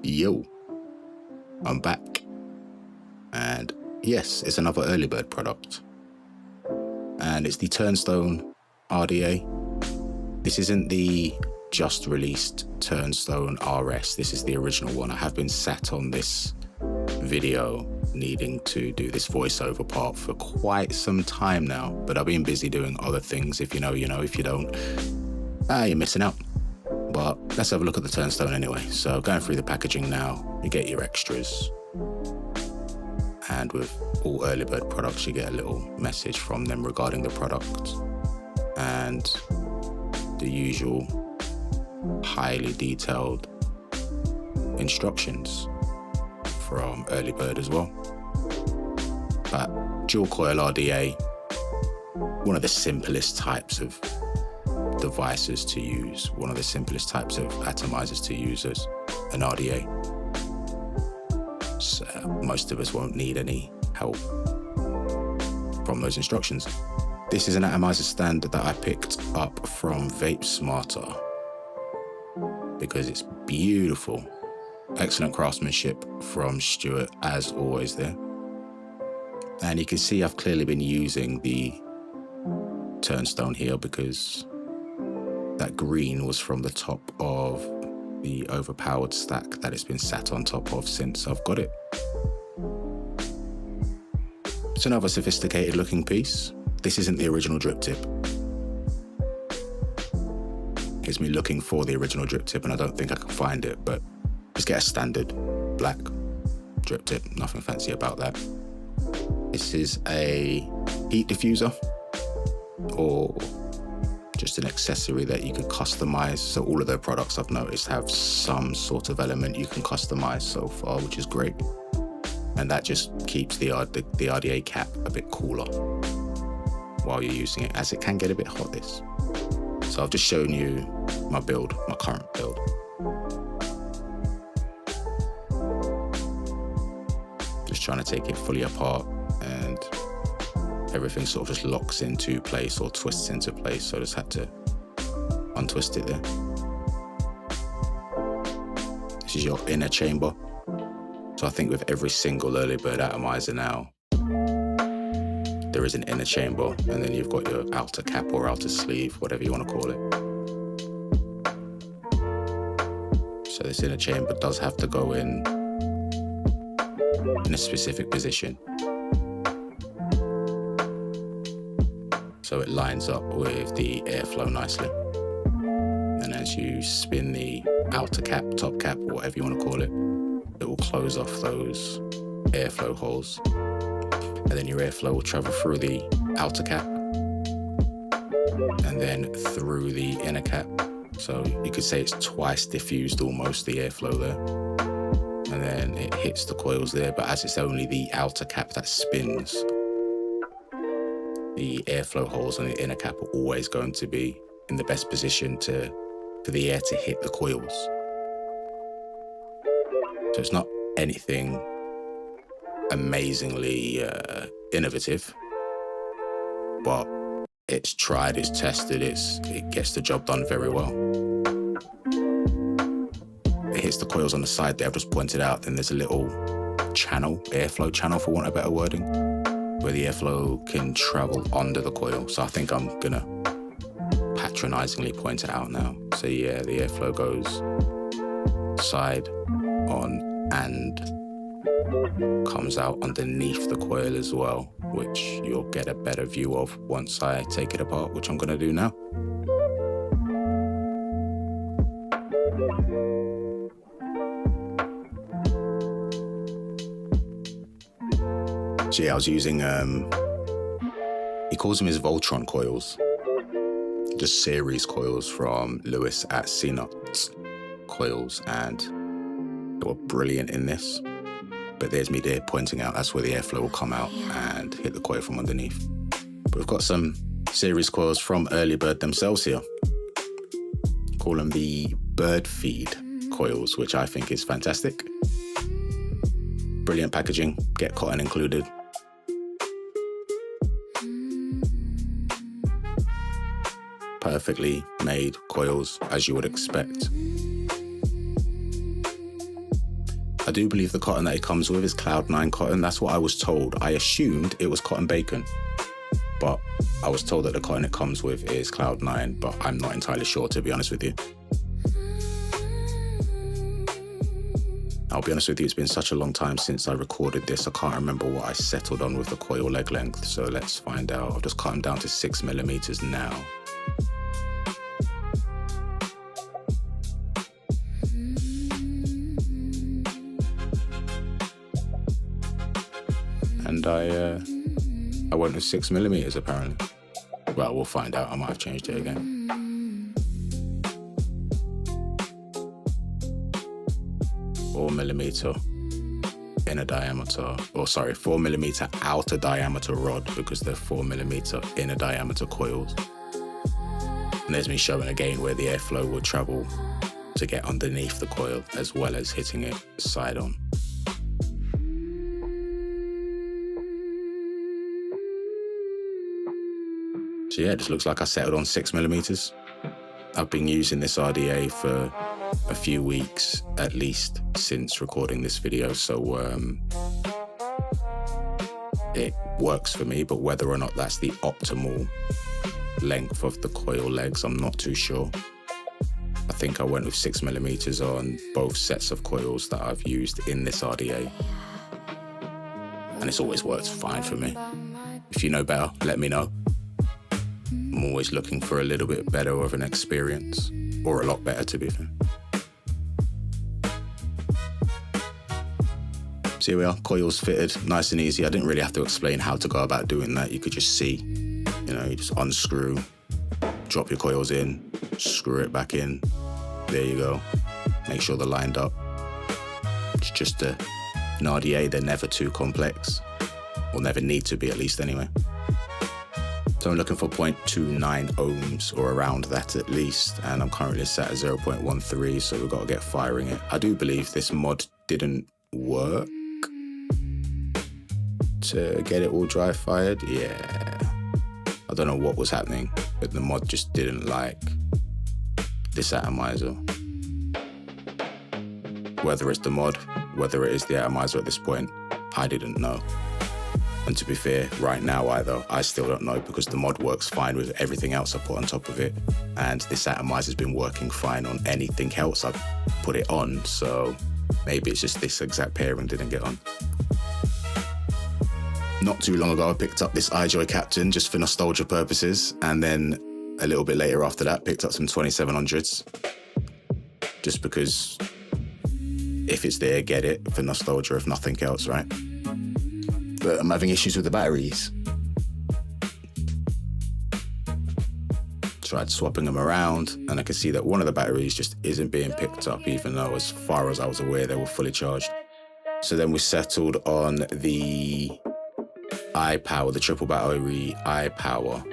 Yo, I'm back, and yes, it's another early bird product, and it's the Turnstone RDA. This isn't the just released Turnstone RS, this is the original one. I have been sat on this video needing to do this voiceover part for quite some time now, but I've been busy doing other things. If you know, you know. If you don't, you're missing out. But let's have a look at the Turnstone anyway. So going through the packaging now, you get your extras. And with all early bird products, you get a little message from them regarding the product. And the usual highly detailed instructions from early bird as well. But dual coil RDA, one of the simplest types of devices to use, one of the simplest types of atomizers to use as an RDA. So most of us won't need any help from those instructions. This is an atomizer stand that I picked up from Vape Smarter because it's beautiful. Excellent craftsmanship from Stuart, as always there. And you can see I've clearly been using the Turnstone here because that green was from the top of the overpowered stack that it's been sat on top of since I've got it. It's another sophisticated looking piece. This isn't the original drip tip. Here's me looking for the original drip tip and I don't think I can find it, but just get a standard black drip tip, nothing fancy about that. This is a heat diffuser, or just an accessory that you could customize. So all of their products I've noticed have some sort of element you can customize so far, which is great. And that just keeps the RDA cap a bit cooler while you're using it, as it can get a bit hot this. So I've just shown you my build, my current build. Just trying to take it fully apart and everything sort of just locks into place or twists into place, so I just had to untwist it there. This is your inner chamber. So I think with every single early bird atomizer now, there is an inner chamber, and then you've got your outer cap or outer sleeve, whatever you want to call it. So this inner chamber does have to go in a specific position, so it lines up with the airflow nicely. And as you spin the outer cap, top cap, whatever you want to call it, it will close off those airflow holes. And then your airflow will travel through the outer cap and then through the inner cap. So you could say it's twice diffused almost, the airflow there. And then it hits the coils there, but as it's only the outer cap that spins, the airflow holes on the inner cap are always going to be in the best position for the air to hit the coils. So it's not anything amazingly innovative, but it's tried, it's tested, it gets the job done very well. It hits the coils on the side there I've just pointed out, then there's a little channel, airflow channel for want of better wording, where the airflow can travel under the coil. So I think I'm gonna patronizingly point it out now. So yeah, the airflow goes side on and comes out underneath the coil as well, which you'll get a better view of once I take it apart, which I'm gonna do now. So yeah, I was using, he calls them his Voltron coils, just series coils from Lewis at CNUT Coils, and they were brilliant in this. But there's me there pointing out that's where the airflow will come out and hit the coil from underneath. But we've got some series coils from Early Bird themselves here. Call them the bird feed coils, which I think is fantastic. Brilliant packaging, get cotton included. Perfectly made coils, as you would expect. I do believe the cotton that it comes with is Cloud 9 cotton. That's what I was told. I assumed it was cotton bacon, but I was told that the cotton it comes with is Cloud 9, but I'm not entirely sure, to be honest with you. I'll be honest with you, it's been such a long time since I recorded this. I can't remember what I settled on with the coil leg length, so let's find out. I'll just cut them down to 6mm now. And I went with 6mm apparently. Well, we'll find out. I might have changed it again. 4mm inner diameter, or sorry, 4mm outer diameter rod, because they're 4mm inner diameter coils. And there's me showing again where the airflow will travel to get underneath the coil, as well as hitting it side on. So yeah, it just looks like I settled on 6mm. I've been using this RDA for a few weeks at least since recording this video, so it works for me, but whether or not that's the optimal length of the coil legs, I'm not too sure. I think I went with 6mm on both sets of coils that I've used in this RDA, and it's always worked fine for me. If you know better, let me know. I'm always looking for a little bit better of an experience, or a lot better, to be fair. So here we are, coils fitted, nice and easy. I didn't really have to explain how to go about doing that. You could just see, you know, you just unscrew, drop your coils in, screw it back in. There you go. Make sure they're lined up. It's just an RDA, they're never too complex, or never need to be, at least anyway. So I'm looking for 0.29 ohms or around that at least, and I'm currently set at 0.13, so we've got to get firing it. I do believe this mod didn't work to get it all dry fired. Yeah, I don't know what was happening, but the mod just didn't like this atomizer. Whether it's the mod, whether it is the atomizer at this point, I didn't know. And to be fair, right now either, I still don't know, because the mod works fine with everything else I put on top of it. And this atomizer's been working fine on anything else I put it on, so maybe it's just this exact pairing didn't get on. Not too long ago, I picked up this iJoy Captain just for nostalgia purposes, and then a little bit later after that, picked up some 2700s. Just because if it's there, get it for nostalgia, if nothing else, right? But I'm having issues with the batteries. Tried swapping them around, and I could see that one of the batteries just isn't being picked up, even though as far as I was aware, they were fully charged. So then we settled on the iPower, the triple battery iPower.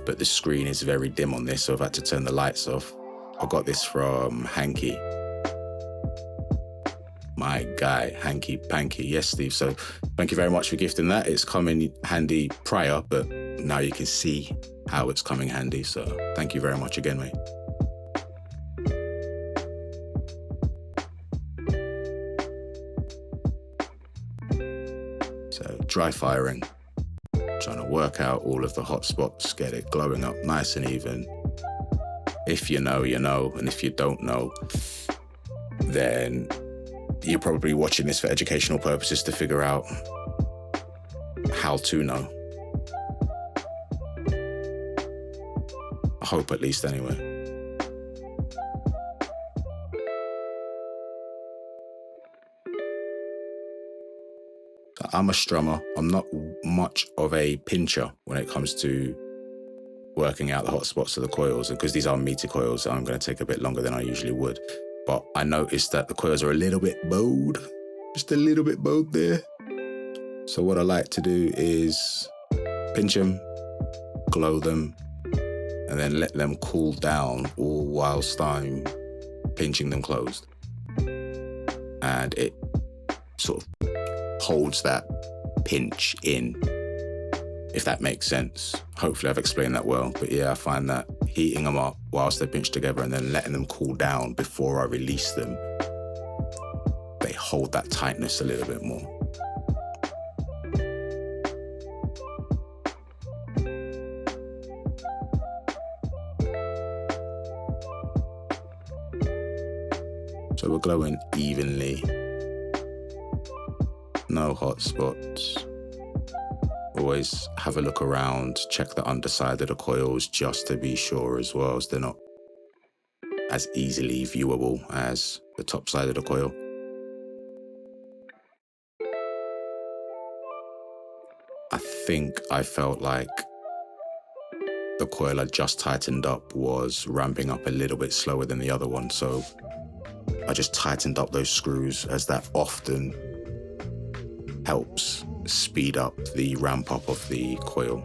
But the screen is very dim on this, so I've had to turn the lights off. I got this from Hanky. My guy, Hanky Panky. Yes, Steve. So thank you very much for gifting that. It's come in handy prior, but now you can see how it's coming handy. So thank you very much again, mate. So dry firing. Trying to work out all of the hot spots, get it glowing up nice and even. If you know, you know. And if you don't know, then you're probably watching this for educational purposes to figure out how to know. I hope, at least, anyway. I'm a strummer. I'm not much of a pincher when it comes to working out the hot spots of the coils. And because these are meter coils, I'm going to take a bit longer than I usually would. But I noticed that the coils are a little bit bowed, just a little bit bowed there. So what I like to do is pinch them, glow them, and then let them cool down, all whilst I'm pinching them closed. And it sort of holds that pinch in, if that makes sense. Hopefully I've explained that well. But yeah, I find that heating them up whilst they're pinched together and then letting them cool down before I release them, they hold that tightness a little bit more. So we're glowing evenly, no hot spots. Always have a look around, check the underside of the coils just to be sure as well, as they're not as easily viewable as the top side of the coil. I think I felt like the coil I just tightened up was ramping up a little bit slower than the other one, so I just tightened up those screws, as that often helps speed up the ramp up of the coil.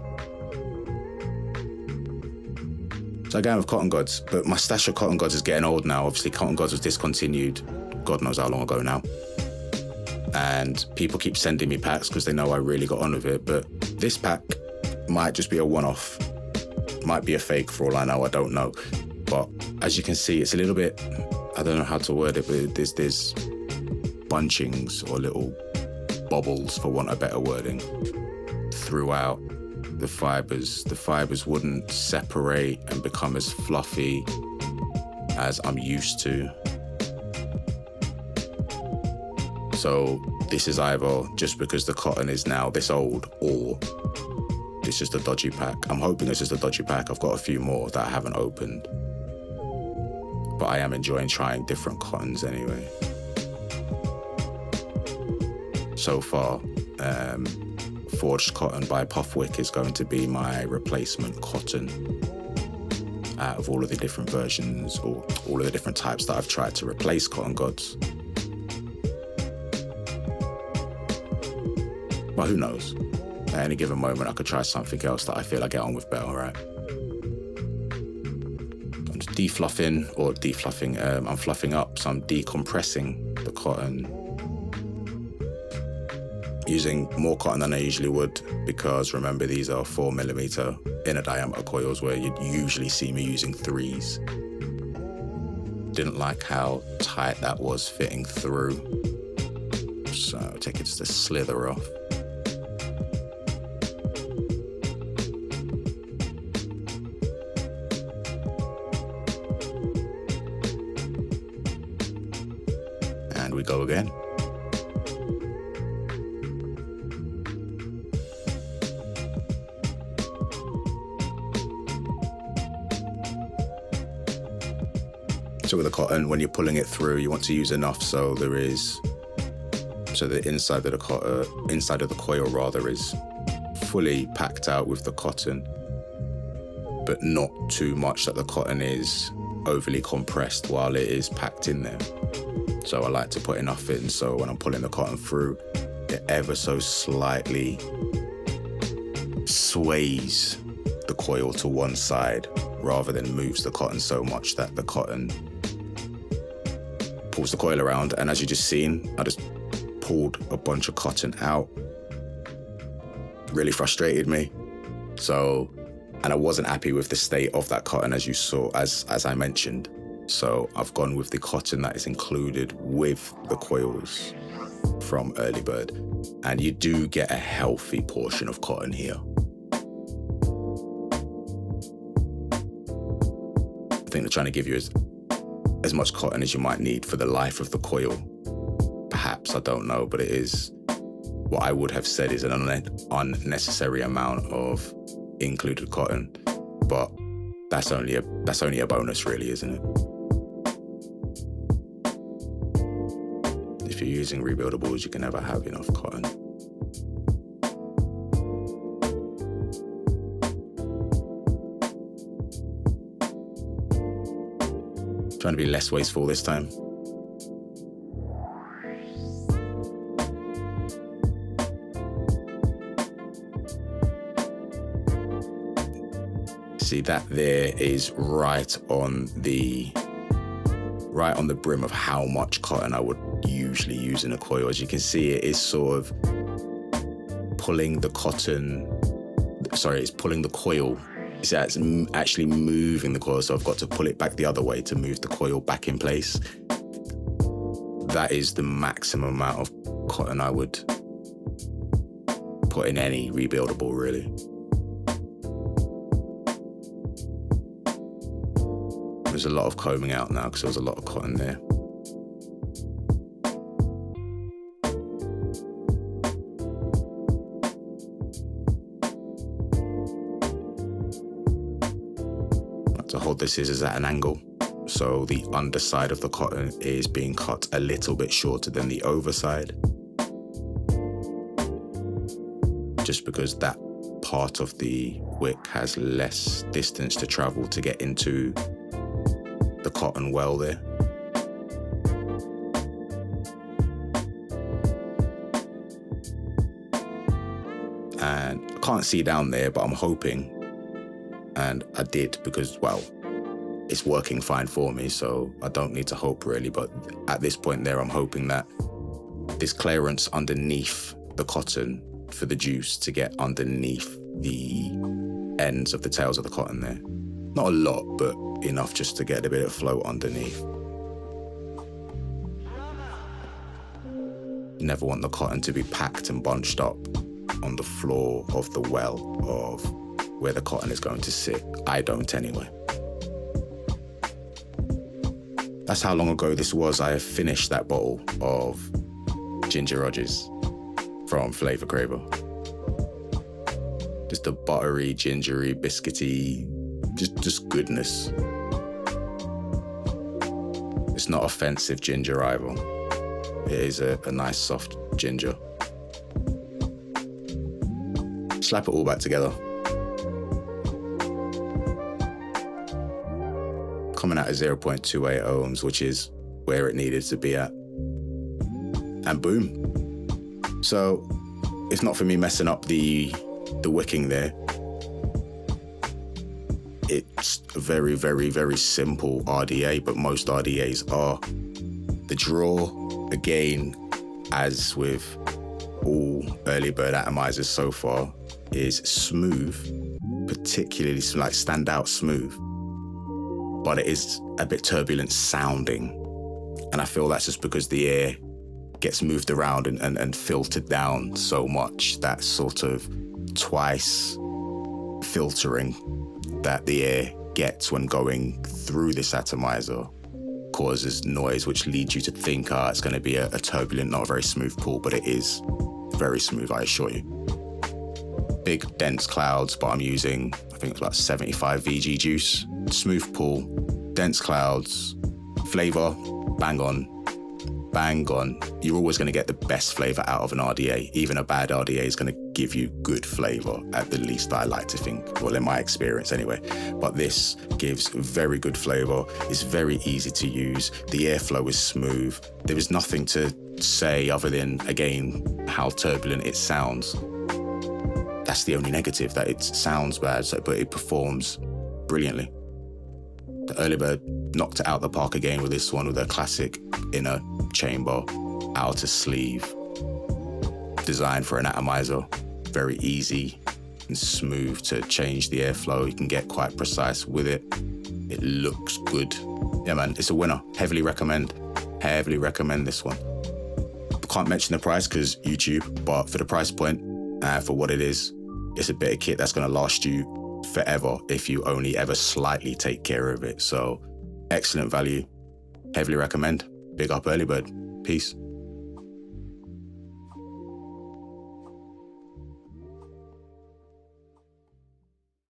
So again with Cotton Gods, but my stash of Cotton Gods is getting old now. Obviously Cotton Gods was discontinued God knows how long ago now, and people keep sending me packs because they know I really got on with it, but this pack might just be a one-off, might be a fake for all I know, I don't know. But as you can see, it's a little bit, I don't know how to word it, but there's bunchings or little bobbles, for want of better wording, throughout the fibers. The fibers wouldn't separate and become as fluffy as I'm used to. So this is either just because the cotton is now this old, or it's just a dodgy pack. I'm hoping it's just a dodgy pack. I've got a few more that I haven't opened, but I am enjoying trying different cottons anyway. So far, Forged Cotton by Puffwick is going to be my replacement cotton out of all of the different versions, or all of the different types that I've tried to replace Cotton Gods. But who knows? At any given moment, I could try something else that I feel I get on with better, right? I'm just defluffing, or defluffing, I'm fluffing up, so I'm decompressing the cotton, using more cotton than I usually would, because remember, these are 4mm inner diameter coils where you'd usually see me using 3s. Didn't like how tight that was fitting through, so I'll take it just a slither off. And we go again. So with the cotton, when you're pulling it through, you want to use enough so the inside of the coil rather is fully packed out with the cotton, but not too much that the cotton is overly compressed while it is packed in there. So I like to put enough in so when I'm pulling the cotton through, it ever so slightly sways the coil to one side rather than moves the cotton so much that the cotton pulls the coil around. And as you just seen, I just pulled a bunch of cotton out. Really frustrated me. So, and I wasn't happy with the state of that cotton, as you saw, as I mentioned. So I've gone with the cotton that is included with the coils from Early Bird. And you do get a healthy portion of cotton here. I think they're trying to give you as much cotton as you might need for the life of the coil. Perhaps, I don't know, but it is what I would have said is an unnecessary amount of included cotton. But that's only a bonus, really, isn't it? If you're using rebuildables, you can never have enough cotton. Trying to be less wasteful this time. See, that there is right on the brim of how much cotton I would usually use in a coil. As you can see, it is sort of pulling the cotton, sorry, it's pulling the coil. It's actually moving the coil, so I've got to pull it back the other way to move the coil back in place. that is the maximum amount of cotton I would put in any rebuildable, really. There's a lot of combing out now because there was a lot of cotton there. To hold the scissors at an angle, so the underside of the cotton is being cut a little bit shorter than the overside, just because that part of the wick has less distance to travel to get into the cotton well there. And I can't see down there, but I'm hoping, and I did because, well, it's working fine for me, so I don't need to hope really, but at this point there, I'm hoping that this clearance underneath the cotton for the juice to get underneath the ends of the tails of the cotton there. Not a lot, but enough just to get a bit of flow underneath. You never want the cotton to be packed and bunched up on the floor of the well of where the cotton is going to sit. I don't anyway. That's how long ago this was. I have finished that bottle of Ginger Rogers from Flavor Craver. Just a buttery, gingery, biscuity, just goodness. It's not offensive ginger either. It is a nice soft ginger. Slap it all back together. Coming out at 0.28 ohms, which is where it needed to be at. And boom. So, if not for me messing up the wicking there, it's a very, very, very simple RDA, but most RDAs are. The draw, again, as with all early bird atomizers so far, is smooth, particularly like standout smooth, but it is a bit turbulent sounding. And I feel that's just because the air gets moved around and filtered down so much. That sort of twice filtering that the air gets when going through this atomizer causes noise, which leads you to think it's going to be a turbulent, not a very smooth pool, but it is very smooth, I assure you. Big dense clouds, but I'm using, I think it's about 75 VG juice. Smooth pool, dense clouds, flavor, bang on. You're always going to get the best flavor out of an RDA. Even a bad RDA is going to give you good flavor, at the least I like to think, well, in my experience anyway. But this gives very good flavor. It's very easy to use. The airflow is smooth. There is nothing to say other than, again, how turbulent it sounds. That's the only negative, that it sounds bad, but it performs brilliantly. The early bird knocked it out the park again with this one, with a classic inner chamber, outer sleeve, designed for an atomizer. Very easy and smooth to change the airflow. You can get quite precise with it. It looks good. Yeah, man, it's a winner. Heavily recommend this one. Can't mention the price because YouTube, but for the price point, for what it is, it's a bit of kit that's going to last you forever if you only ever slightly take care of it. So excellent value. Heavily recommend. Big up early bird. Peace.